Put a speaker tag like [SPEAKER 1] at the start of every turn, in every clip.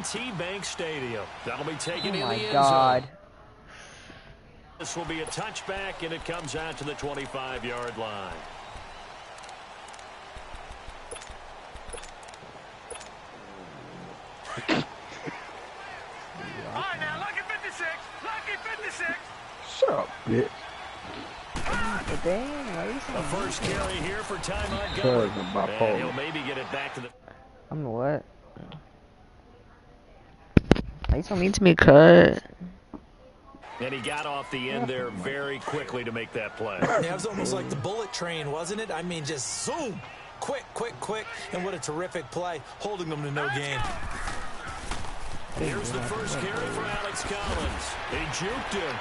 [SPEAKER 1] M&T Bank Stadium. That'll be taken in the end
[SPEAKER 2] God.
[SPEAKER 1] zone. This will be a touchback, and it comes out to the 25-yard line.
[SPEAKER 3] All right, now, lucky 56. Lucky 56.
[SPEAKER 4] Shut up, bitch.
[SPEAKER 1] The first carry here for Ty Montgomery. And he'll maybe get it back to the...
[SPEAKER 2] I'm what? I just don't need to be cut.
[SPEAKER 1] And he got off the end there very quickly to make that play.
[SPEAKER 5] Yeah, it was almost like the bullet train, wasn't it? I mean, just zoom. Quick, quick, quick. And what a terrific play, holding them to no gain.
[SPEAKER 1] Here's the first carry for Alex Collins. He juked him.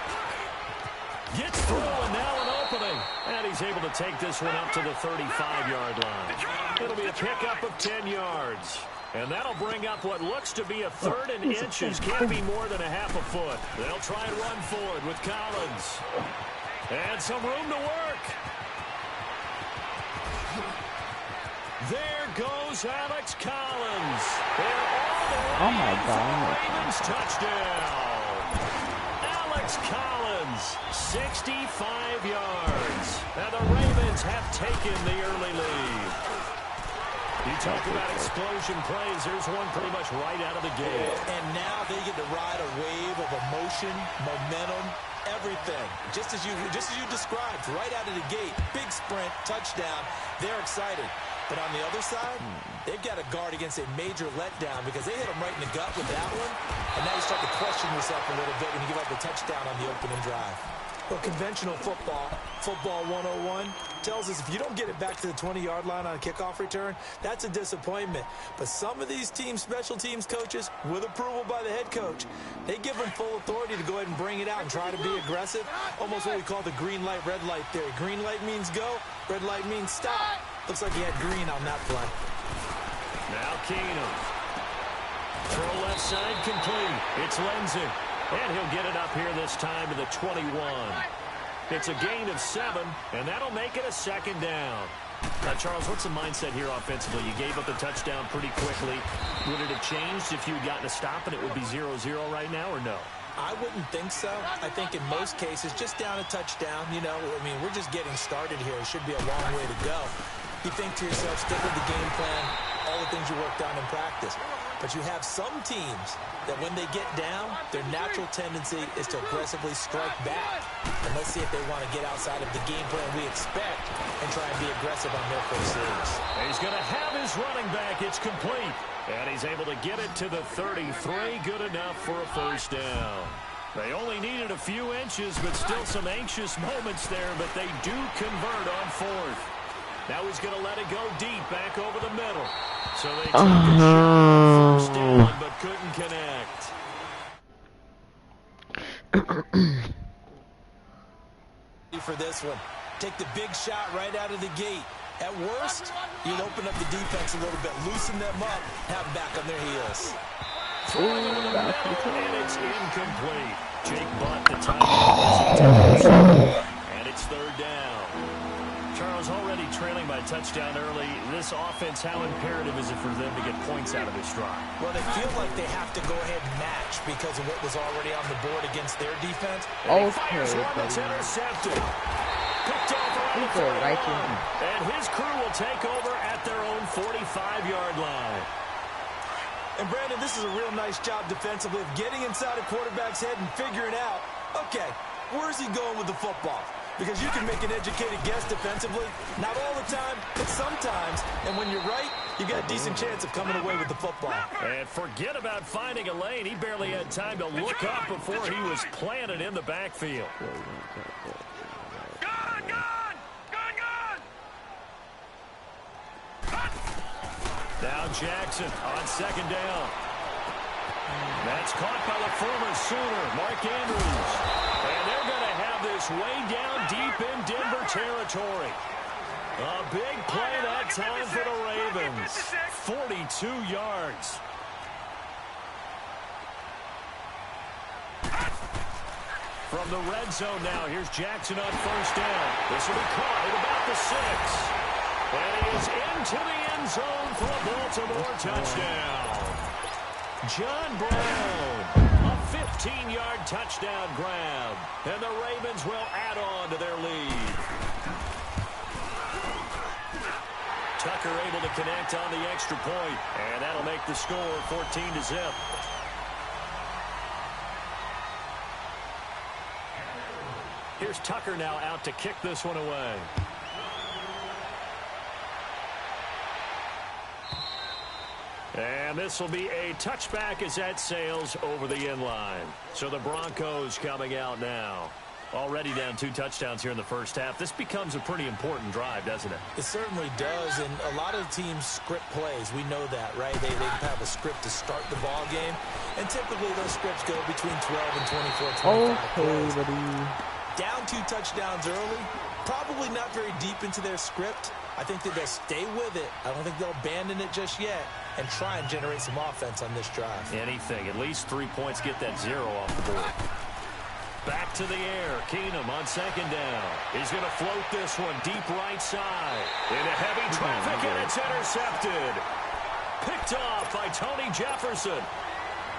[SPEAKER 1] Gets through, and now an opening. And he's able to take this one up to the 35-yard line. It'll be a pickup of 10 yards. And that'll bring up what looks to be a third and inches. Can't be more than a half a foot. They'll try and run forward with Collins. And some room to work. There goes Alex Collins. They're all the way
[SPEAKER 2] Oh my God.
[SPEAKER 1] Ravens touchdown. Alex Collins, 65 yards. And the Ravens have taken the early lead. You talk about explosion plays. There's one pretty much right out of the gate.
[SPEAKER 5] And now they get to ride a wave of emotion, momentum, everything. Just as you described, right out of the gate. Big sprint, touchdown. They're excited. But on the other side, they've got to guard against a major letdown because they hit them right in the gut with that one. And now you start to question yourself a little bit when you give up a touchdown on the opening drive. Well, conventional football 101, tells us if you don't get it back to the 20-yard line on a kickoff return, that's a disappointment. But some of these special teams coaches, with approval by the head coach, they give them full authority to go ahead and bring it out and try to be aggressive. Almost what we call the green light, red light theory. Green light means go, red light means stop. Looks like he had green on that play.
[SPEAKER 1] Now Keenum. Throw left side complete. It's Lindsey. And he'll get it up here this time to the 21. It's a gain of 7, and that'll make it a second down. Now, Charles, what's the mindset here offensively? You gave up the touchdown pretty quickly. Would it have changed if you had gotten a stop and it would be 0-0 right now, or no?
[SPEAKER 5] I wouldn't think so. I think in most cases, just down a touchdown, you know, I mean, we're just getting started here. It should be a long way to go. You think to yourself, stick with the game plan, all the things you worked on in practice. But you have some teams that when they get down, their natural tendency is to aggressively strike back. And let's see if they want to get outside of the game plan we expect and try and be aggressive on their first series.
[SPEAKER 1] He's going to have his running back. It's complete. And he's able to get it to the 33. Good enough for a first down. They only needed a few inches, but still some anxious moments there. But they do convert on fourth. Now he's going to let it go deep back over the middle. So they took a shot first down, but couldn't connect.
[SPEAKER 5] For this one, take the big shot right out of the gate. At worst, you'd open up the defense a little bit, loosen them up, have them back on their heels.
[SPEAKER 1] And it's incomplete. Jake Butt, the time, and it's third down. Charles, already trailing by a touchdown early. This offense, how imperative is it for them to get points out of this drive?
[SPEAKER 5] Well, they feel like they have to go ahead and match because of what was already on the board against their defense.
[SPEAKER 1] And he fires one that's intercepted. Picked off around the 41. And his crew will take over at their own 45-yard line.
[SPEAKER 5] And, Brandon, this is a real nice job defensively of getting inside a quarterback's head and figuring out, okay, where's he going with the football? Because you can make an educated guess defensively. Not all the time, but sometimes. And when you're right, you got a decent chance of coming away with the football.
[SPEAKER 1] And forget about finding a lane. He barely had time to look up before he was planted in the backfield. Now Jackson on second down. That's caught by the former Sooner, Mark Andrews. And they're going to have this way down deep in Denver territory. A big play that time for the Ravens. 42 yards. From the red zone now, here's Jackson on first down. This will be caught at about the 6. And he is into the end zone for a Baltimore touchdown. John Brown, a 15-yard touchdown grab, and the Ravens will add on to their lead. Tucker able to connect on the extra point, and that'll make the score 14-0. Here's Tucker now out to kick this one away. And this will be a touchback as that sails over the end line. So the Broncos coming out now. Already down 2 touchdowns here in the first half. This becomes a pretty important drive, doesn't it?
[SPEAKER 5] It certainly does, and a lot of teams script plays. We know that, right? They have a script to start the ball game, and typically those scripts go between 12 and 24, 25 plays. Down 2 touchdowns early, probably not very deep into their script. I think that they'll stay with it. I don't think they'll abandon it just yet and try and generate some offense on this drive.
[SPEAKER 1] Anything. At least 3 points, get that 0 off the board. Back to the air. Keenum on second down. He's going to float this one deep right side. Into heavy traffic, and it's intercepted. Picked off by Tony Jefferson.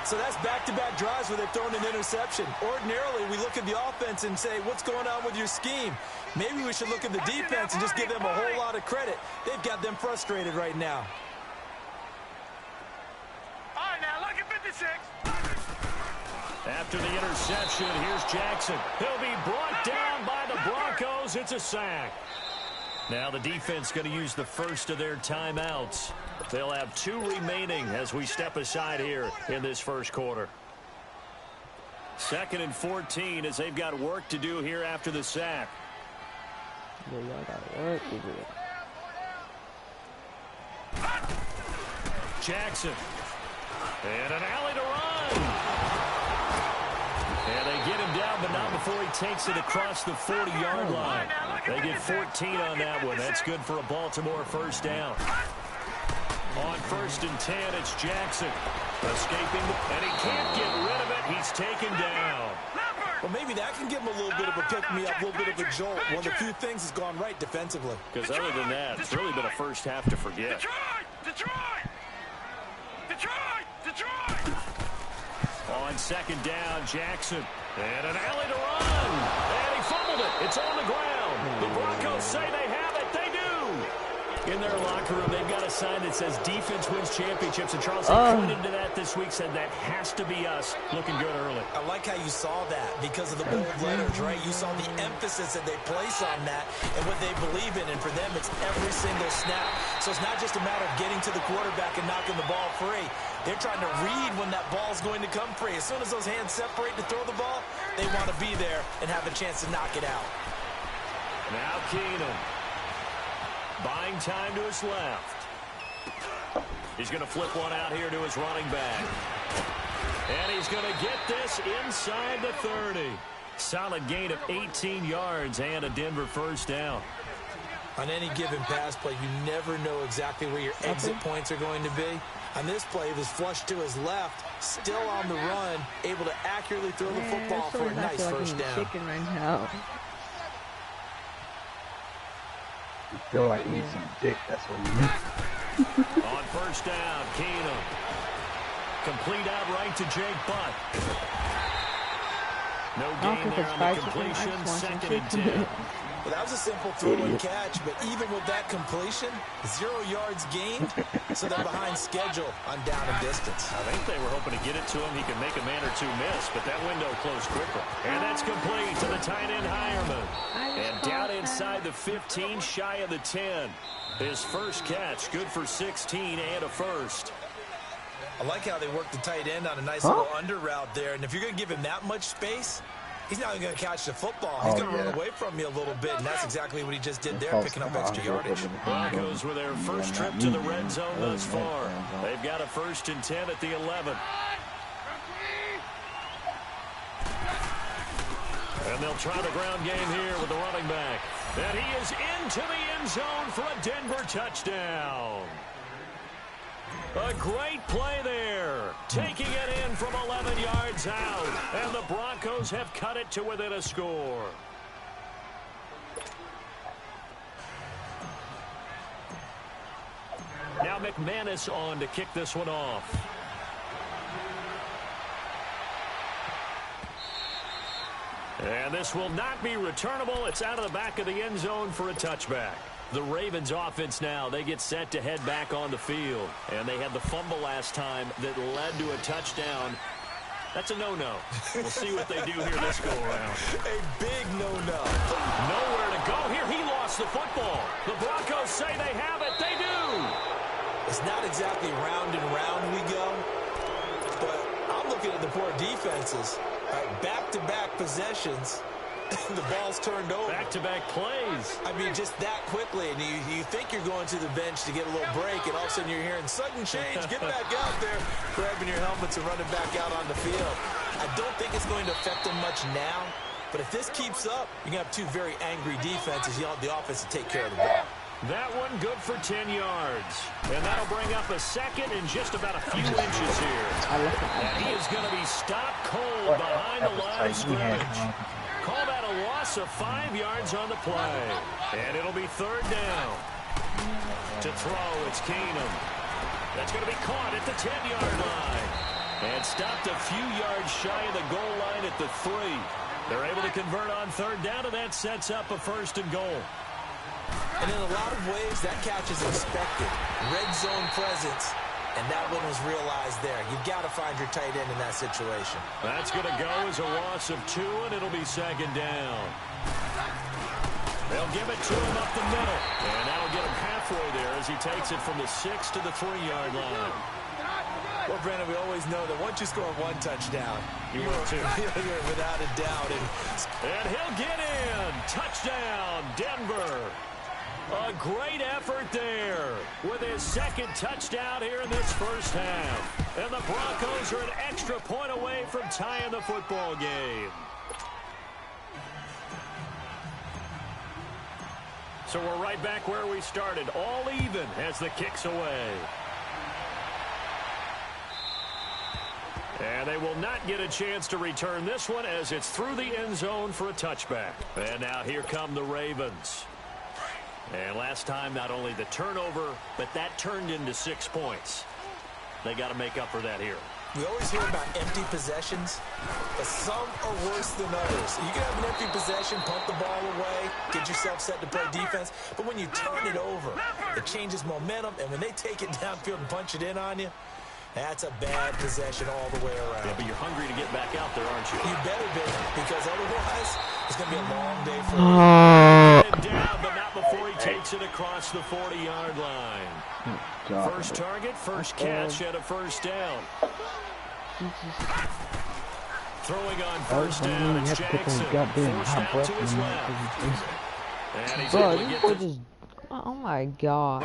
[SPEAKER 5] So that's back-to-back drives where they've thrown an interception. Ordinarily, we look at the offense and say, what's going on with your scheme? Maybe we should look at the defense and just give them a whole lot of credit. They've got them frustrated right now.
[SPEAKER 3] All right, now, look at 56.
[SPEAKER 1] After the interception, here's Jackson. He'll be brought down by the Broncos. It's a sack. Now the defense going to use the first of their timeouts. They'll have 2 remaining as we step aside here in this first quarter. 2nd and 14 as they've got work to do here after the sack.
[SPEAKER 2] Yeah, y'all got work to do.
[SPEAKER 1] Jackson. And an alley to run. And they get him down, but not before he takes it across the 40-yard line. They get 14 on that one. That's good for a Baltimore first down. On 1st and 10, it's Jackson. Escaping, and he can't get rid of it. He's taken down.
[SPEAKER 5] Well, maybe that can give him a little bit of a pick-me-up, a little bit of a jolt. One of the few things has gone right defensively.
[SPEAKER 1] Because other than that, it's really been a first half to forget.
[SPEAKER 3] Detroit!
[SPEAKER 1] On 2nd down, Jackson. And an alley to run. And he fumbled it. It's on the ground. The Broncos say they have it. They do. In their locker room, they've got a sign that says defense wins championships. And Charles pointed to that this week, said that has to be us. Looking good early.
[SPEAKER 5] I like how you saw that because of the bold letters, right? You saw the emphasis that they place on that and what they believe in. And for them, it's every single snap. So it's not just a matter of getting to the quarterback and knocking the ball free. They're trying to read when that ball's going to come free. As soon as those hands separate to throw the ball, they want to be there and have a chance to knock it out.
[SPEAKER 1] Now Keenum. Buying time to his left. He's going to flip one out here to his running back. And he's going to get this inside the 30. Solid gain of 18 yards and a Denver first down.
[SPEAKER 5] On any given pass play, you never know exactly where your exit points are going to be. On this play, it was flushed to his left, still on the run, able to accurately throw the football for a nice first down.
[SPEAKER 2] Chicken right now.
[SPEAKER 4] You feel like eating some dick, that's what you need.
[SPEAKER 1] On first down, Keenum. Complete out right to Jake Butt. No gain there on the completion. 2nd and 10.
[SPEAKER 5] Well, that was a simple throw and catch, but even with that completion, 0 yards gained, so they're behind schedule on down and distance.
[SPEAKER 1] I think they were hoping to get it to him. He could make a man or two miss, but that window closed quickly. And that's complete to the tight end, Hireman. And down inside the 15, shy of the 10. His first catch, good for 16 and a first.
[SPEAKER 5] I like how they work the tight end on a nice little under route there. And if you're going to give him that much space, he's not even going to catch the football. He's going to run away from you a little bit, and that's exactly what he just did there, picking up extra yardage.
[SPEAKER 1] Broncos with their first trip to the red zone thus far. They've got a 1st and 10 at the 11. And they'll try the ground game here with the running back. And he is into the end zone for a Denver touchdown. A great play there. Taking it in from 11 yards out. And the Broncos have cut it to within a score. Now McManus on to kick this one off. And this will not be returnable. It's out of the back of the end zone for a touchback. The Ravens offense now, they get set to head back on the field. And they had the fumble last time that led to a touchdown. That's a no-no. We'll see what they do here this go-around.
[SPEAKER 5] A big no-no.
[SPEAKER 1] Nowhere to go here. He lost the football. The Broncos say they have it. They do.
[SPEAKER 5] It's not exactly round and round we go, but I'm looking at the poor defenses. Back-to-back possessions. The ball's turned over.
[SPEAKER 1] Back-to-back plays.
[SPEAKER 5] I mean, just that quickly, and you think you're going to the bench to get a little break, and all of a sudden you're hearing sudden change. Get back out there, grabbing your helmets and running back out on the field. I don't think it's going to affect them much now, but if this keeps up, you're going to have two very angry defenses. You want the offense to take care of the ball.
[SPEAKER 1] That one good for 10 yards. And that'll bring up a second in just about a few inches here. And he is going to be stopped cold behind the line of scrimmage. Call that a loss of 5 yards on the play. And it'll be third down. To throw, it's Keenum. That's going to be caught at the 10-yard line. And stopped a few yards shy of the goal line at the 3. They're able to convert on third down, and that sets up a first and goal.
[SPEAKER 5] And in a lot of ways, that catch is expected. Red zone presence, and that one was realized there. You've got to find your tight end in that situation.
[SPEAKER 1] That's going to go as a loss of 2, and it'll be second down. They'll give it to him up the middle. And that'll get him halfway there as he takes it from the 6 to the 3-yard line.
[SPEAKER 5] Well, Brandon, we always know that once you score one touchdown,
[SPEAKER 1] you will too.
[SPEAKER 5] You're without a doubt.
[SPEAKER 1] And he'll get in. Touchdown, Denver. A great effort there with his second touchdown here in this first half. And the Broncos are an extra point away from tying the football game. So we're right back where we started, all even as the kick's away. And they will not get a chance to return this one as it's through the end zone for a touchback. And now here come the Ravens. And last time, not only the turnover, but that turned into 6 points. They got to make up for that here.
[SPEAKER 5] We always hear about empty possessions, but some are worse than others. You can have an empty possession, punt the ball away, get yourself set to play defense, but when you turn it over, it changes momentum, and when they take it downfield and punch it in on you, that's a bad possession all the way around.
[SPEAKER 1] Yeah, but you're hungry to get back out there, aren't you?
[SPEAKER 5] You better be, because otherwise it's going to be a long day for you.
[SPEAKER 1] Down, but not before he takes it across the 40-yard line. First target, first catch at a first down. Throwing on first down, it's Jackson. Forced out to his left. And he's able to get this.
[SPEAKER 2] Oh my God.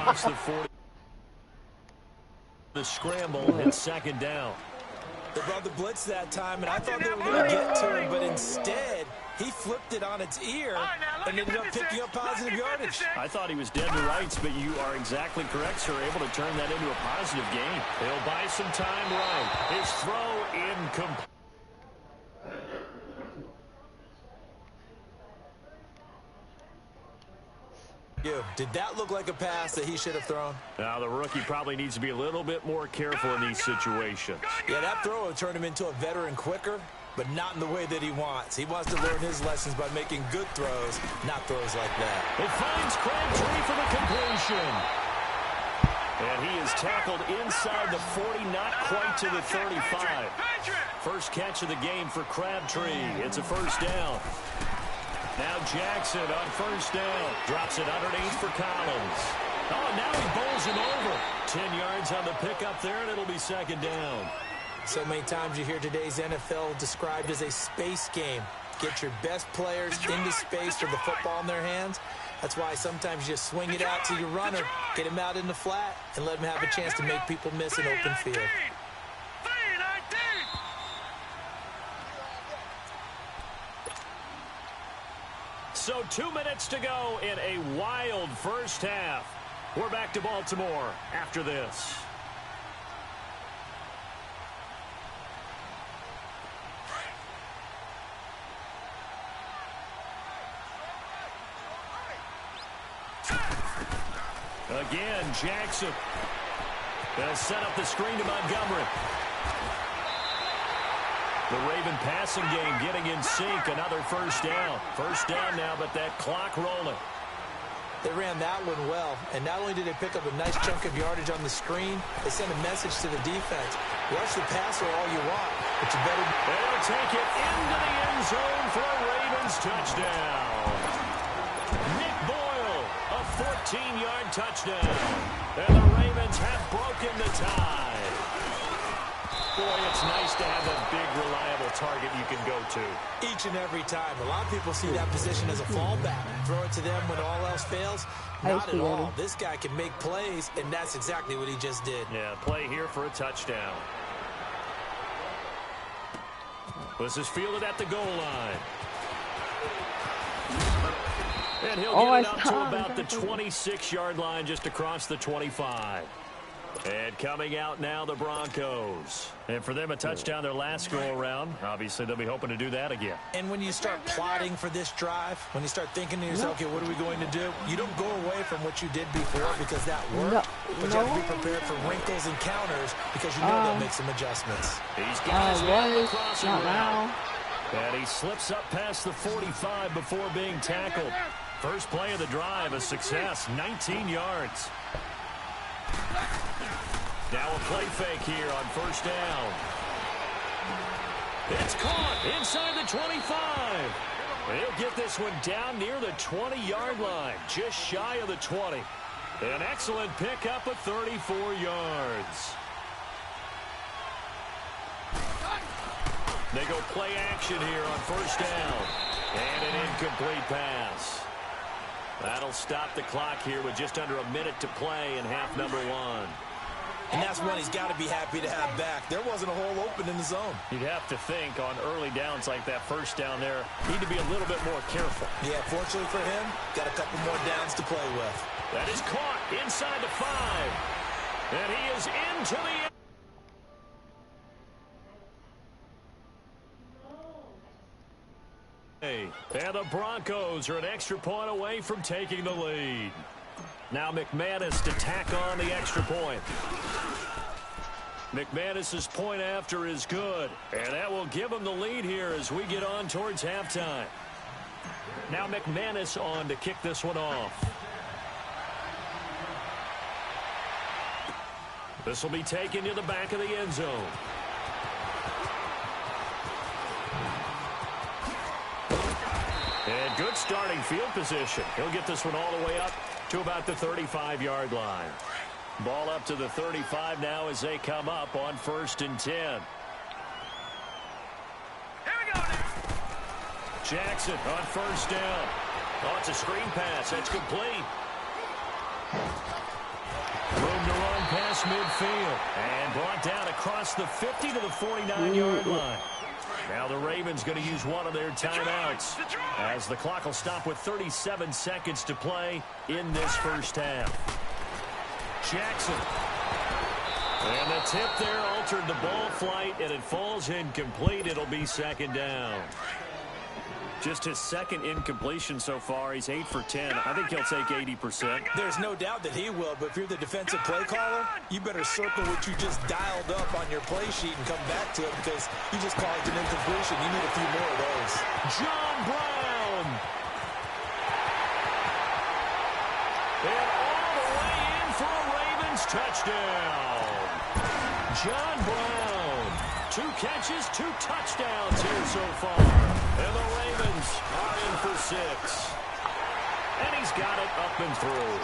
[SPEAKER 1] The scramble and second down.
[SPEAKER 5] They brought the blitz that time, and I thought they were going to get to him, but instead he flipped it on its ear and ended up picking up positive yardage.
[SPEAKER 1] I thought he was dead to rights, but you are exactly correct, sir. Able to turn that into a positive gain. He'll buy some time right. His throw incomplete.
[SPEAKER 5] Did that look like a pass that he should have thrown?
[SPEAKER 1] Now, the rookie probably needs to be a little bit more careful in these situations.
[SPEAKER 5] Yeah, that throw would turn him into a veteran quicker, but not in the way that he wants. He wants to learn his lessons by making good throws, not throws like that.
[SPEAKER 1] It finds Crabtree for the completion. And he is tackled inside the 40, not quite to the 35. First catch of the game for Crabtree. It's a first down. Now Jackson on first down. Drops it underneath for Collins. Oh, now he bowls him over. 10 yards on the pickup there, and it'll be second down.
[SPEAKER 5] So many times you hear today's NFL described as a space game. Get your best players into space with the football in their hands. That's why sometimes you just swing it out to your runner, get him out in the flat, and let him have a chance to make people miss an open field.
[SPEAKER 1] So 2 minutes to go in a wild first half. We're back to Baltimore after this. Again, Jackson. Gonna set up the screen to Montgomery. The Raven passing game getting in sync. Another first down. First down now, but that clock rolling.
[SPEAKER 5] They ran that one well, and not only did they pick up a nice chunk of yardage on the screen, they sent a message to the defense. Rush the passer all you want, but you better...
[SPEAKER 1] They'll take it into the end zone for a Ravens touchdown. Nick Boyle, a 14-yard touchdown. And the Ravens have broken the tie. Boy, it's nice to have a big, reliable target you can go to.
[SPEAKER 5] Each and every time. A lot of people see that position as a fallback. Throw it to them when all else fails. Not at all. This guy can make plays, and that's exactly what he just did.
[SPEAKER 1] Yeah, play here for a touchdown. This is fielded at the goal line. And he'll get it up to about the 26-yard line, just across the 25. And coming out now, the Broncos. And for them, a touchdown their last go-around. Obviously, they'll be hoping to do that again.
[SPEAKER 5] And when you start plotting for this drive, when you start thinking to yourself, okay, what are we going to do? You don't go away from what you did before because that worked. But you have to be prepared for wrinkles and counters because you know they'll make some adjustments.
[SPEAKER 1] He's got his man crossing route. And he slips up past the 45 before being tackled. First play of the drive, a success, 19 yards. Now a play fake here on first down. It's caught inside the 25. He'll get this one down near the 20-yard line, just shy of the 20. An excellent pickup of 34 yards. They go play action here on first down. And an incomplete pass. That'll stop the clock here with just under a minute to play in half number one.
[SPEAKER 5] And that's one he's got to be happy to have back. There wasn't a hole open in the zone.
[SPEAKER 1] You'd have to think on early downs like that first down there, need to be a little bit more careful.
[SPEAKER 5] Yeah, fortunately for him, got a couple more downs to play with.
[SPEAKER 1] That is caught inside the 5. And he is into the... And the Broncos are an extra point away from taking the lead. Now McManus to tack on the extra point. McManus's point after is good, and that will give him the lead here as we get on towards halftime. Now McManus on to kick this one off. This will be taken to the back of the end zone. And good starting field position. He'll get this one all the way up to about the 35-yard line. Ball up to the 35 now as they come up on 1st and 10.
[SPEAKER 3] Here we go now.
[SPEAKER 1] Jackson on first down. Oh, it's a screen pass. That's complete. Room to run past midfield. And brought down across the 50 to the 49-yard line. Now the Ravens going to use one of their timeouts as the clock will stop with 37 seconds to play in this first half. Jackson. And the tip there altered the ball flight, and it falls incomplete. It'll be second down. Just his second incompletion so far. He's 8 for 10. I think he'll take 80%.
[SPEAKER 5] There's no doubt that he will, but if you're the defensive play caller, you better circle what you just dialed up on your play sheet and come back to it because you just called it an incompletion. You need a few more of those.
[SPEAKER 1] John Brown. And all the way in for a Ravens touchdown. John Brown. 2 catches, 2 touchdowns here so far. And the Ravens are in for 6. And he's got it up and through.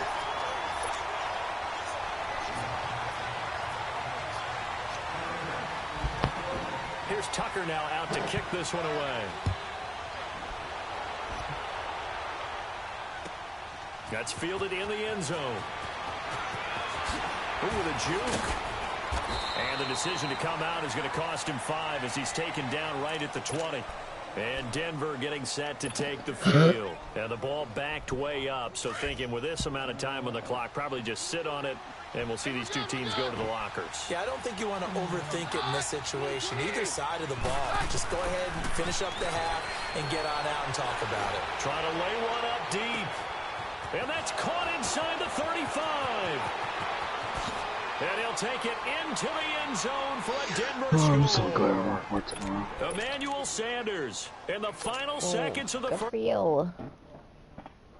[SPEAKER 1] Here's Tucker now out to kick this one away. That's fielded in the end zone. Ooh, with a juke. And the decision to come out is going to cost him 5 as he's taken down right at the 20. And Denver getting set to take the field. And the ball backed way up, so thinking with this amount of time on the clock, probably just sit on it, and we'll see these two teams go to the lockers.
[SPEAKER 5] Yeah, I don't think you want to overthink it in this situation. Either side of the ball. Just go ahead and finish up the half and get on out and talk about it.
[SPEAKER 1] Try to lay one up deep. And that's caught inside the 35. And he'll take it into the end zone for a Denver
[SPEAKER 4] Oh, I'm so
[SPEAKER 1] score.
[SPEAKER 4] glad I'm off work tomorrow.
[SPEAKER 1] Emmanuel Sanders in the final seconds of the
[SPEAKER 2] Good
[SPEAKER 1] first.
[SPEAKER 2] for you.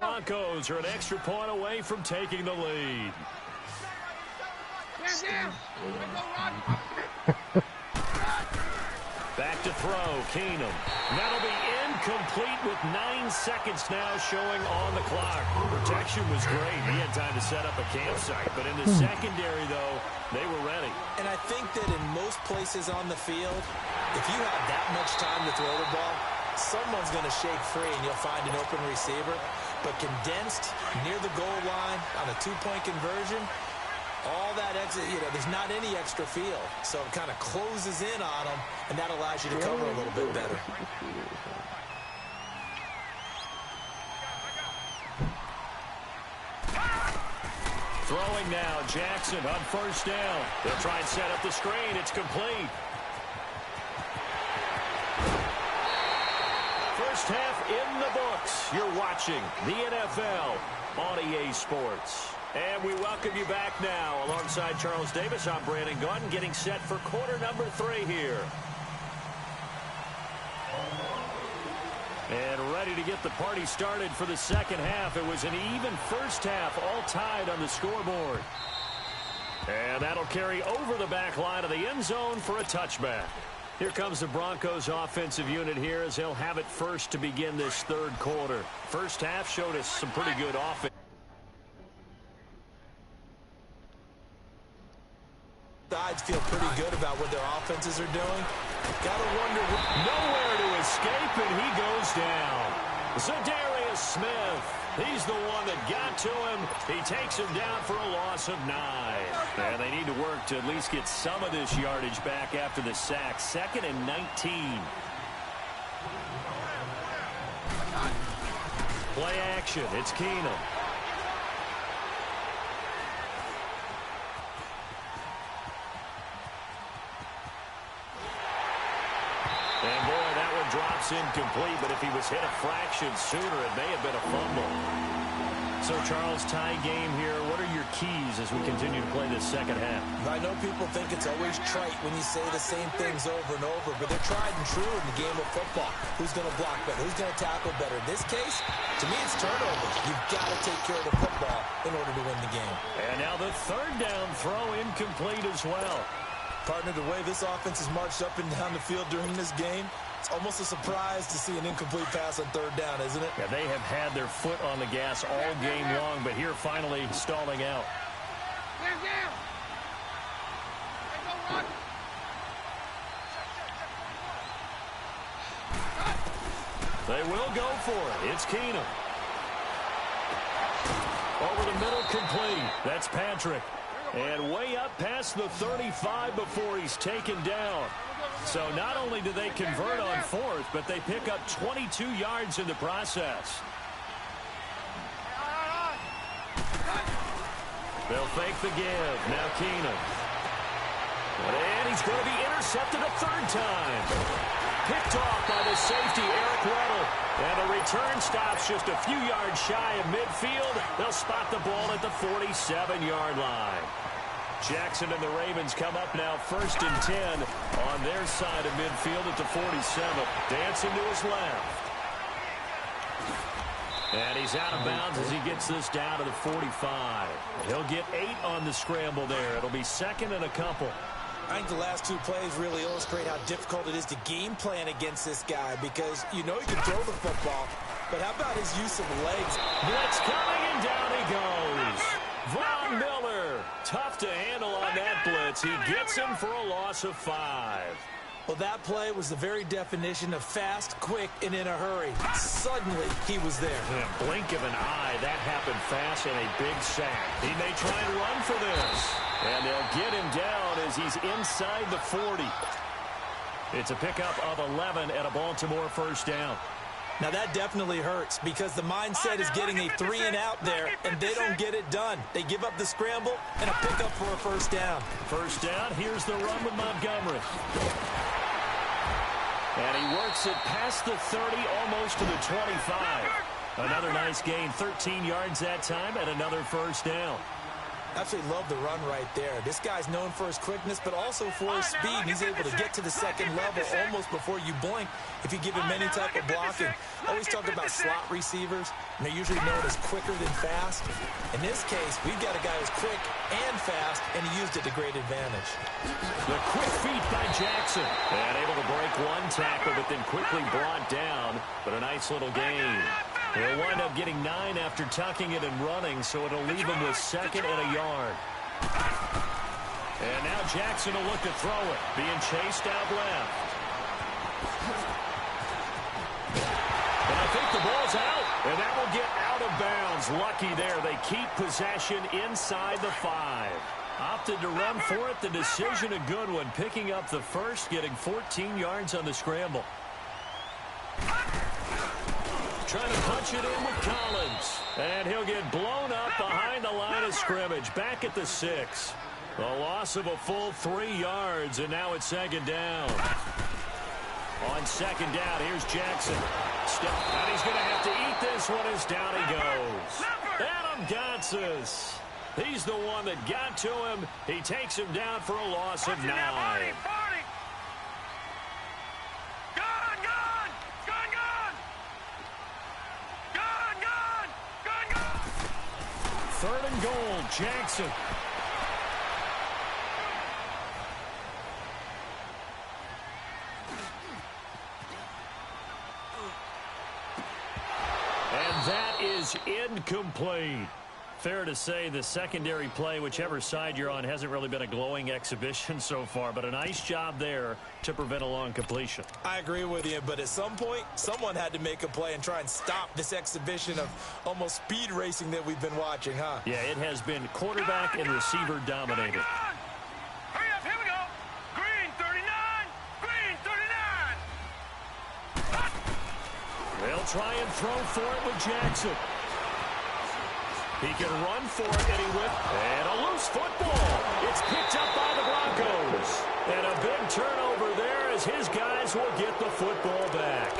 [SPEAKER 1] Broncos are an extra point away from taking the lead. Back to throw, Keenum. That'll be incomplete with 9 seconds now showing on the clock. Protection was great. He had time to set up a campsite, but in the secondary, though, they were ready.
[SPEAKER 5] And I think that in most places on the field, if you have that much time to throw the ball, someone's going to shake free and you'll find an open receiver. But condensed near the goal line on a two-point conversion, all that exit, there's not any extra field. So it kind of closes in on them, and that allows you to cover a little bit better.
[SPEAKER 1] Throwing now, Jackson on first down. They'll try and set up the screen. It's complete. First half in the books. You're watching the NFL on EA Sports. And we welcome you back now. Alongside Charles Davis, I'm Brandon Gaudin, getting set for quarter number 3 here. And ready to get the party started for the second half. It was an even first half, all tied on the scoreboard. And that'll carry over the back line of the end zone for a touchback. Here comes the Broncos offensive unit here as they'll have it first to begin this third quarter. First half showed us some pretty good offense.
[SPEAKER 5] Sides feel pretty good about what their offenses are doing. Gotta wonder.
[SPEAKER 1] Nowhere to escape, and he goes down. Zadarius Smith. He's the one that got to him. He takes him down for a loss of 9. And they need to work to at least get some of this yardage back after the sack. 2nd and 19. Play action. It's Keenum. And boy, that one drops incomplete, but if he was hit a fraction sooner, it may have been a fumble. So, Charles, tie game here. What are your keys as we continue to play this second half?
[SPEAKER 5] I know people think it's always trite when you say the same things over and over, but they're tried and true in the game of football. Who's going to block better? Who's going to tackle better? In this case, to me, it's turnovers. You've got to take care of the football in order to win the game.
[SPEAKER 1] And now the third down throw incomplete as well.
[SPEAKER 5] Partner, the way this offense has marched up and down the field during this game, it's almost a surprise to see an incomplete pass on third down, isn't it?
[SPEAKER 1] Yeah, they have had their foot on the gas all game long, but here finally stalling out. They will go for it. It's Keenum. Over the middle, complete. That's Patrick. And way up past the 35 before he's taken down. So not only do they convert on 4th, but they pick up 22 yards in the process. They'll fake the give. Now Keenum. And he's going to be intercepted a third time. Picked off by the safety, Eric Weddle. And the return stops just a few yards shy of midfield. They'll spot the ball at the 47-yard line. Jackson and the Ravens come up now 1st and 10 on their side of midfield at the 47. Dancing to his left. And he's out of bounds as he gets this down to the 45. He'll get 8 on the scramble there. It'll be 2nd and a couple.
[SPEAKER 5] I think the last 2 plays really illustrate how difficult it is to game plan against this guy because you know he can throw the football, but how about his use of legs?
[SPEAKER 1] Blitz coming, and down he goes. Von Miller, tough to handle on that blitz. He gets him for a loss of 5.
[SPEAKER 5] Well, that play was the very definition of fast, quick, and in a hurry. Suddenly, he was there.
[SPEAKER 1] In a blink of an eye, that happened fast and a big sack. He may try and run for this. And they'll get him down as he's inside the 40. It's a pickup of 11 at a Baltimore first down.
[SPEAKER 5] Now, that definitely hurts because the mindset is getting a 3-and-out there, and they don't get it done. They give up the scramble and a pickup for a first down.
[SPEAKER 1] First down, here's the run with Montgomery. And he works it past the 30, almost to the 25. Another nice gain, 13 yards that time, and another first down.
[SPEAKER 5] Absolutely love the run right there. This guy's known for his quickness, but also for his speed. And he's able to get to the second level almost before you blink if you give him any type of blocking. Always talk about slot receivers, and they're usually known as quicker than fast. In this case, we've got a guy who's quick and fast, and he used it to great advantage.
[SPEAKER 1] The quick feet by Jackson. And able to break one tackle, but then quickly brought down. But a nice little gain. He'll wind up getting 9 after tucking it and running, so it'll leave him with 2nd and a yard. And now Jackson will look to throw it, being chased out left. And I think the ball's out, and that will get out of bounds. Lucky there. They keep possession inside the 5. Opted to run for it. The decision a good one, picking up the first, getting 14 yards on the scramble. Trying to punch it in with Collins. And he'll get blown up behind the line of scrimmage. Back at the 6. A loss of a full 3 yards, and now it's 2nd down. On 2nd down, here's Jackson. And he's going to have to eat this one as down he goes. Adam Gotsis. He's the one that got to him. He takes him down for a loss of 9. Third and goal, Jackson. And that is incomplete. Fair to say the secondary play, whichever side you're on, hasn't really been a glowing exhibition so far, but a nice job there to prevent a long completion.
[SPEAKER 5] I agree with you, but at some point, someone had to make a play and try and stop this exhibition of almost speed racing that we've been watching, huh?
[SPEAKER 1] Yeah, it has been quarterback and receiver dominated.
[SPEAKER 3] Hurry up, here we go. Green 39, green 39.
[SPEAKER 1] They'll try and throw for it with Jackson. He can run for it, and he whipped. And a loose football. It's picked up by the Broncos. And a big turnover there as his guys will get the football back.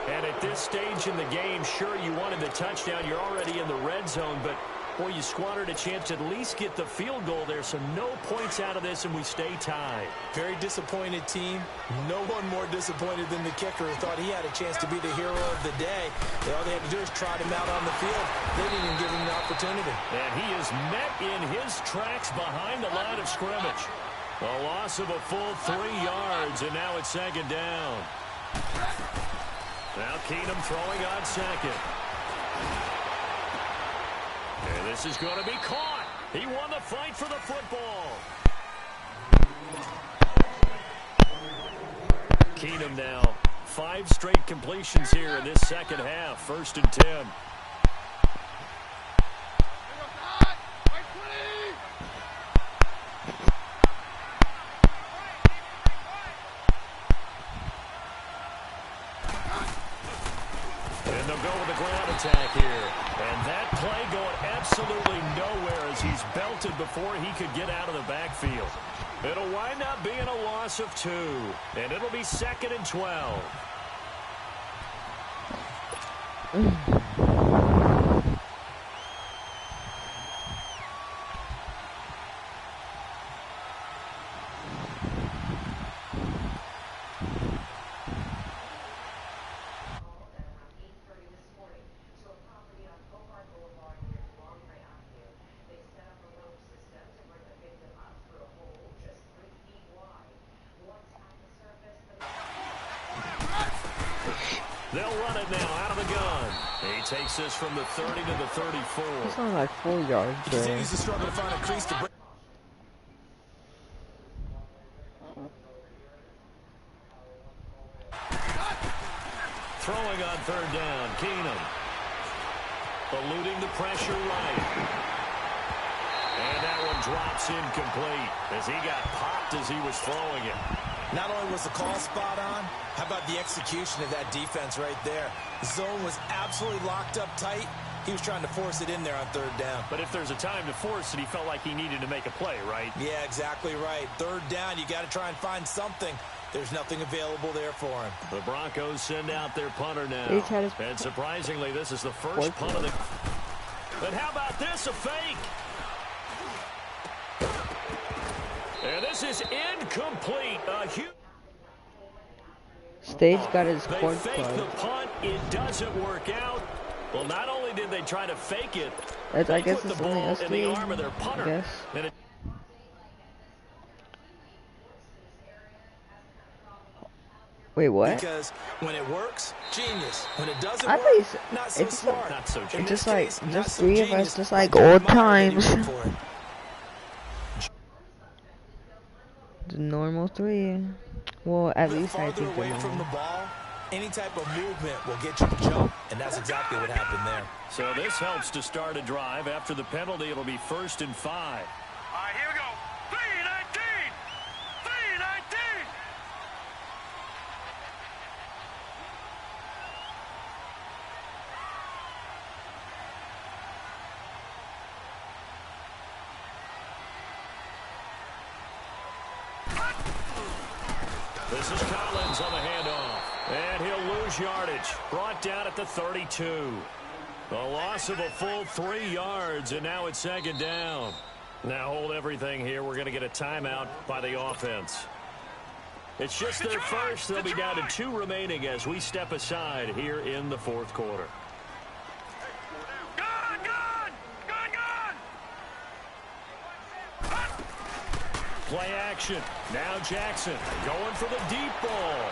[SPEAKER 1] And at this stage in the game, sure, you wanted the touchdown. You're already in the red zone, but, boy, you squandered a chance to at least get the field goal there, so no points out of this, and we stay tied.
[SPEAKER 5] Very disappointed team. No one more disappointed than the kicker who thought he had a chance to be the hero of the day. All they had to do is trot him out on the field. They didn't even give him the opportunity.
[SPEAKER 1] And he is met in his tracks behind the line of scrimmage. A loss of a full 3 yards, and now it's 2nd down. Now Keenum throwing on 2nd. And this is going to be caught. He won the fight for the football. Keenum now 5 straight completions here in this second half. 1st and 10. And they'll go with the ground attack here. And that play going absolutely nowhere as he's belted before he could get out of the backfield. It'll wind up being a loss of 2. And it'll be 2nd and 12. They'll run it now out of the gun. He takes this from the 30 to the 34.
[SPEAKER 2] It's only like 4 yards
[SPEAKER 5] He
[SPEAKER 2] there.
[SPEAKER 5] continues to struggle to find a crease to break.
[SPEAKER 1] Throwing on 3rd down, Keenum. Eluding the pressure right. And that one drops incomplete as he got popped as he was throwing it.
[SPEAKER 5] Not only was the call spot on, how about the execution of that defense right there? The zone was absolutely locked up tight. He was trying to force it in there on 3rd down.
[SPEAKER 1] But if there's a time to force it, he felt like he needed to make a play, right?
[SPEAKER 5] Yeah, exactly right. 3rd down, you got to try and find something. There's nothing available there for him.
[SPEAKER 1] The Broncos send out their punter now. And surprisingly, this is the first punt of the... But how about this, a fake? And this is incomplete. A huge...
[SPEAKER 2] Stage got his
[SPEAKER 1] They
[SPEAKER 2] cord
[SPEAKER 1] fake the
[SPEAKER 2] plugged.
[SPEAKER 1] punt. It doesn't work out. Well, not only did they try to fake it,
[SPEAKER 2] I guess
[SPEAKER 1] put
[SPEAKER 2] it's
[SPEAKER 1] the
[SPEAKER 2] only
[SPEAKER 1] ball
[SPEAKER 2] us
[SPEAKER 1] in
[SPEAKER 2] three.
[SPEAKER 1] the arm of their punter.
[SPEAKER 2] I guess.
[SPEAKER 1] And it...
[SPEAKER 2] Wait, what?
[SPEAKER 5] Because when it works, genius. When it doesn't
[SPEAKER 2] I
[SPEAKER 5] work,
[SPEAKER 2] thought
[SPEAKER 5] not so
[SPEAKER 2] it's
[SPEAKER 5] smart.
[SPEAKER 1] Not so
[SPEAKER 5] In
[SPEAKER 1] genius.
[SPEAKER 5] this
[SPEAKER 2] just like
[SPEAKER 5] case, not
[SPEAKER 2] just
[SPEAKER 5] so
[SPEAKER 2] three of
[SPEAKER 5] genius,
[SPEAKER 2] us, just like
[SPEAKER 5] but
[SPEAKER 2] old
[SPEAKER 5] admire that he
[SPEAKER 2] times.
[SPEAKER 5] went for it.
[SPEAKER 2] The normal three. Well, at
[SPEAKER 5] Bit
[SPEAKER 2] least I
[SPEAKER 5] farther
[SPEAKER 2] think the
[SPEAKER 5] away from
[SPEAKER 2] normal.
[SPEAKER 5] the ball, any type of movement will get you to jump, and that's exactly what happened there.
[SPEAKER 1] So this helps to start a drive. After the penalty, it'll be 1st and 5.
[SPEAKER 3] All right, here we go. 3-19. 3-19.
[SPEAKER 1] This is Collins on the handoff. And he'll lose yardage. Brought down at the 32. A loss of a full 3 yards, and now it's 2nd down. Now hold everything here. We're going to get a timeout by the offense. It's just their first. They'll be down to 2 remaining as we step aside here in the 4th quarter.
[SPEAKER 3] Gun, gun. Gun, gun.
[SPEAKER 1] Play action. Now Jackson going for the deep ball.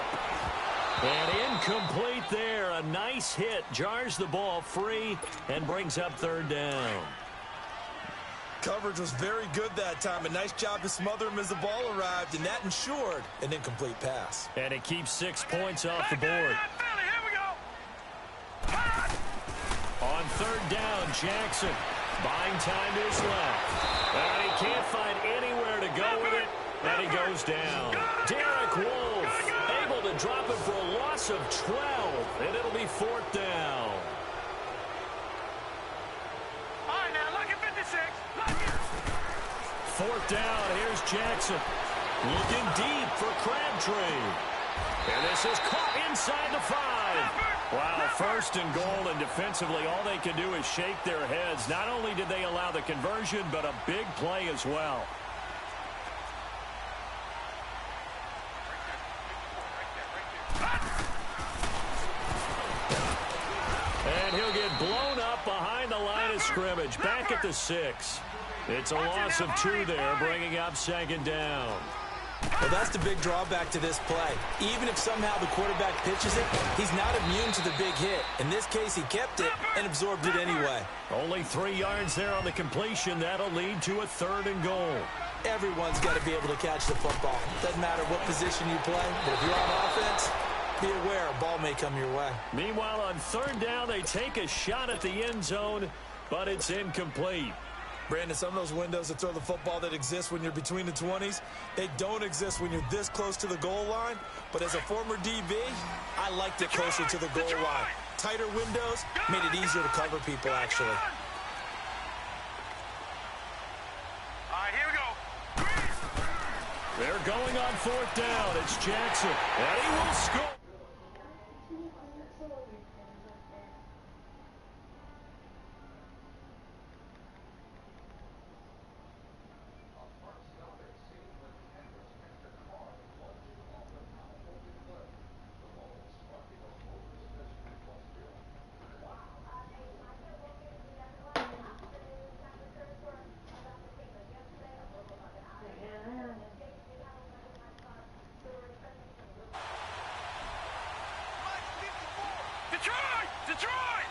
[SPEAKER 1] And incomplete there. A nice hit. Jars the ball free and brings up 3rd down.
[SPEAKER 5] Coverage was very good that time. A nice job to smother him as the ball arrived, and that ensured an incomplete pass.
[SPEAKER 1] And it keeps 6 points off the board.
[SPEAKER 3] Here we go.
[SPEAKER 1] On 3rd down, Jackson. Buying time is left. And he can't find anywhere to go with it. And he goes down. Derek Wolfe able to drop it for a loss of 12. And it'll be 4th down.
[SPEAKER 3] All right, now, look at 56. Look at
[SPEAKER 1] 4th down, here's Jackson. Looking deep for Crabtree. And this is caught inside the 5. Wow, 1st and goal, and defensively all they can do is shake their heads. Not only did they allow the conversion, but a big play as well. And he'll get blown up behind the line of scrimmage. Back at the 6. It's a loss of 2 there, bringing up 2nd down.
[SPEAKER 5] Well, that's the big drawback to this play. Even if somehow the quarterback pitches it, he's not immune to the big hit. In this case, he kept it and absorbed it anyway.
[SPEAKER 1] Only 3 yards there on the completion. That'll lead to a 3rd and goal.
[SPEAKER 5] Everyone's got to be able to catch the football. Doesn't matter what position you play, but if you're on offense, be aware a ball may come your way.
[SPEAKER 1] Meanwhile, on 3rd down, they take a shot at the end zone, but it's incomplete.
[SPEAKER 5] Brandon, some of those windows that throw the football that exist when you're between the 20s, they don't exist when you're this close to the goal line. But as a former DB, I liked it closer to the goal line. Tighter windows made it easier to cover people, actually.
[SPEAKER 3] All right, here we go.
[SPEAKER 1] They're going on 4th down. It's Jackson, and he will score.
[SPEAKER 3] Detroit! Detroit!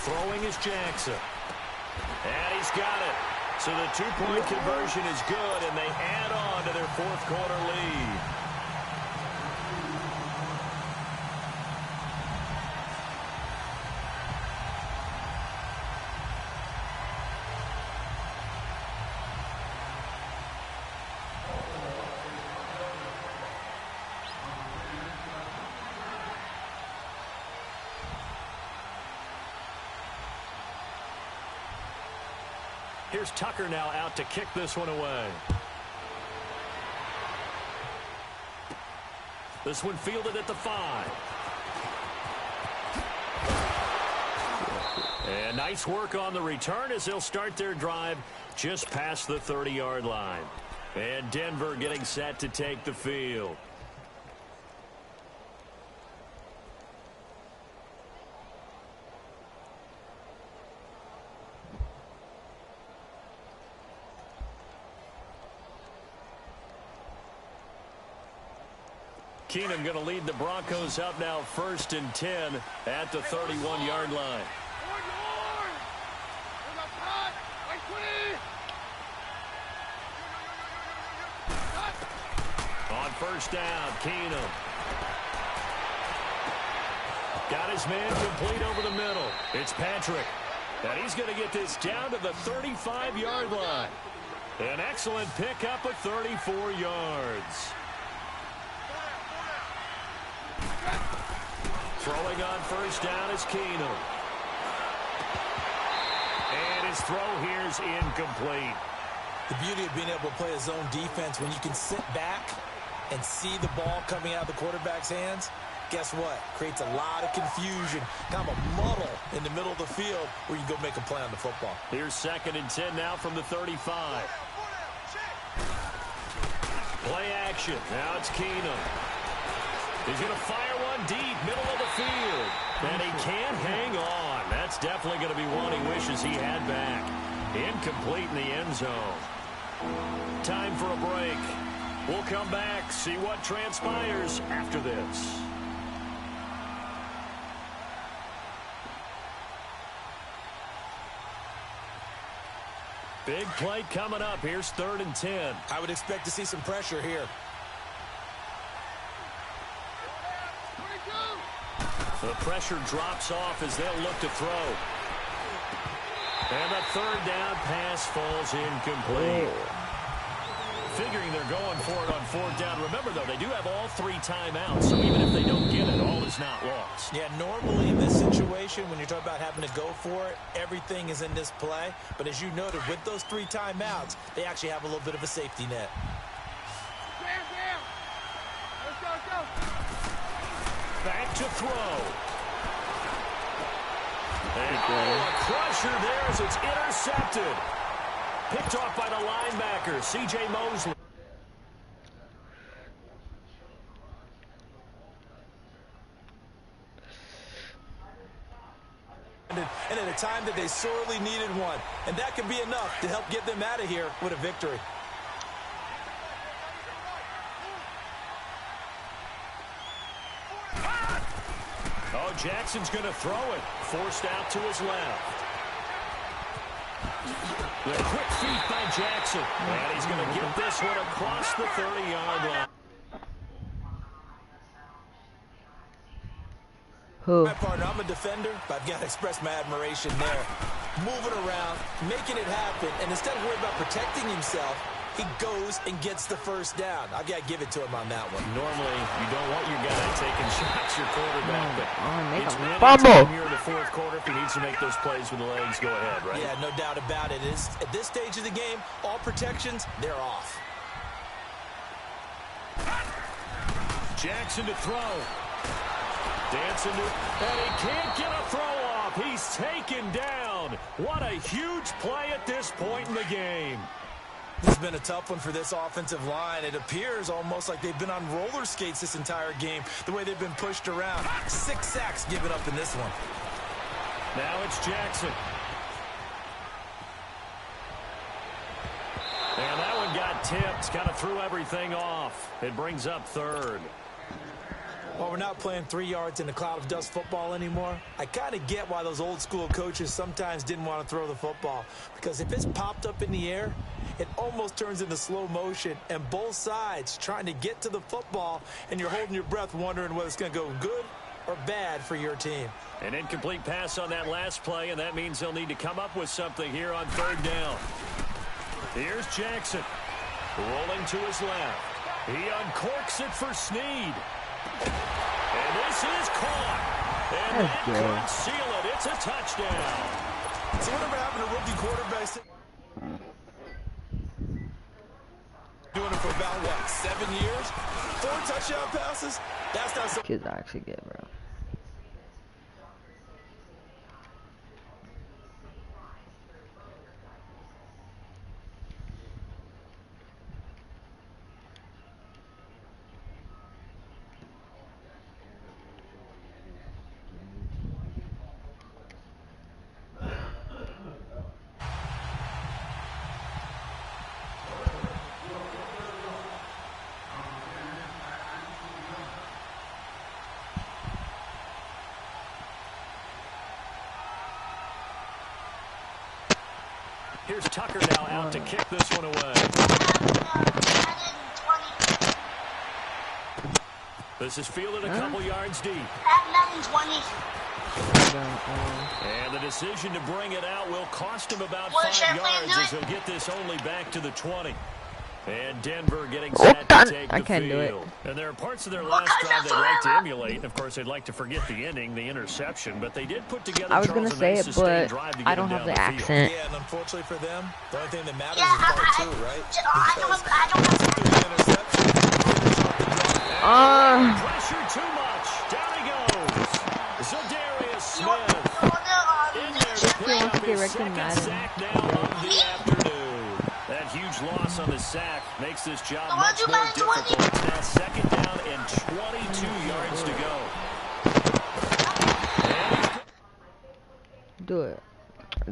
[SPEAKER 1] Throwing is Jackson. And he's got it. So the 2-point conversion is good, and they add on to their 4th quarter lead. Here's Tucker now out to kick this one away. This one fielded at the 5. And nice work on the return as they'll start their drive just past the 30-yard line. And Denver getting set to take the field. Keenum going to lead the Broncos up now 1st and 10 at the 31-yard line. On 1st down, Keenum. Got his man complete over the middle. It's Patrick. And he's going to get this down to the 35-yard line. An excellent pickup of 34 yards. Throwing on 1st down is Keenum. And his throw here's incomplete.
[SPEAKER 5] The beauty of being able to play a zone defense when you can sit back and see the ball coming out of the quarterback's hands, guess what? Creates a lot of confusion, kind of a muddle in the middle of the field where you go make a play on the football.
[SPEAKER 1] Here's 2nd and 10 now from the 35. Play action. Now it's Keenum. He's going to fire one deep, middle of the field. And he can't hang on. That's definitely going to be one he wishes he had back. Incomplete in the end zone. Time for a break. We'll come back, see what transpires after this. Big play coming up. Here's 3rd and 10.
[SPEAKER 5] I would expect to see some pressure here.
[SPEAKER 1] The pressure drops off as they'll look to throw. And the 3rd down pass falls incomplete. Figuring they're going for it on 4th down. Remember, though, they do have all 3 timeouts, so even if they don't get it, all is not lost.
[SPEAKER 5] Yeah, normally in this situation, when you're talking about having to go for it, everything is in this play. But as you noted, with those 3 timeouts, they actually have a little bit of a safety net.
[SPEAKER 1] Back to throw. And a crusher there as it's intercepted. Picked off by the linebacker, C.J. Mosley.
[SPEAKER 5] And at a time that they sorely needed one. And that could be enough to help get them out of here with a victory.
[SPEAKER 1] Oh, Jackson's going to throw it. Forced out to his left. The quick feet by Jackson. And he's going to get this one across the 30-yard line.
[SPEAKER 2] Who?
[SPEAKER 5] My partner, I'm a defender, but I've got to express my admiration there. Moving around, making it happen, and instead of worrying about protecting himself, he goes and gets the 1st down. I've got to give it to him on that one.
[SPEAKER 1] Normally, you don't want your guy taking shots, your quarterback, but it's really
[SPEAKER 2] fumble
[SPEAKER 1] here in the 4th quarter. If he needs to make those plays with the legs, go ahead, right?
[SPEAKER 5] Yeah, no doubt about it. At this stage of the game, all protections, they're off.
[SPEAKER 1] Jackson to throw. Dancing to, and he can't get a throw off. He's taken down. What a huge play at this point in the game.
[SPEAKER 5] This has been a tough one for this offensive line. It appears almost like they've been on roller skates this entire game, the way they've been pushed around. 6 sacks given up in this one.
[SPEAKER 1] Now it's Jackson. And that one got tipped. Kind of threw everything off. It brings up 3rd.
[SPEAKER 5] While we're not playing 3 yards in a cloud of dust football anymore, I kind of get why those old school coaches sometimes didn't want to throw the football. Because if it's popped up in the air, it almost turns into slow motion, and both sides trying to get to the football, and you're holding your breath wondering whether it's going to go good or bad for your team.
[SPEAKER 1] An incomplete pass on that last play, and that means they'll need to come up with something here on 3rd down. Here's Jackson. Rolling to his left. He uncorks it for Snead. And this is caught. And that could seal it. It's a touchdown.
[SPEAKER 5] So whenever having a rookie quarterback doing it for about, what, 7 years? 4 touchdown passes? That's not so.
[SPEAKER 2] Kids actually get, bro.
[SPEAKER 1] Here's Tucker now out to kick this one away. This is fielded a couple yards deep.
[SPEAKER 6] Madden 20.
[SPEAKER 1] And the decision to bring it out will cost him about 5 yards as he'll get this only back to the 20. And Denver getting set to take the field. And there are parts of their last drive they'd like to emulate. And of course, they'd like to forget the ending, the interception. But they did put together.
[SPEAKER 2] I was going to say it, but I don't have the accent.
[SPEAKER 5] Yeah, and unfortunately for them, the only thing that matters is part two, right?
[SPEAKER 6] I don't have
[SPEAKER 1] Pressure too much. Down he goes. Zadarius Smith. In there to pick up his second sack now of the afternoon. That huge loss on the sack makes this job much more difficult. It's now second down and 22 yards to go.
[SPEAKER 2] Do it.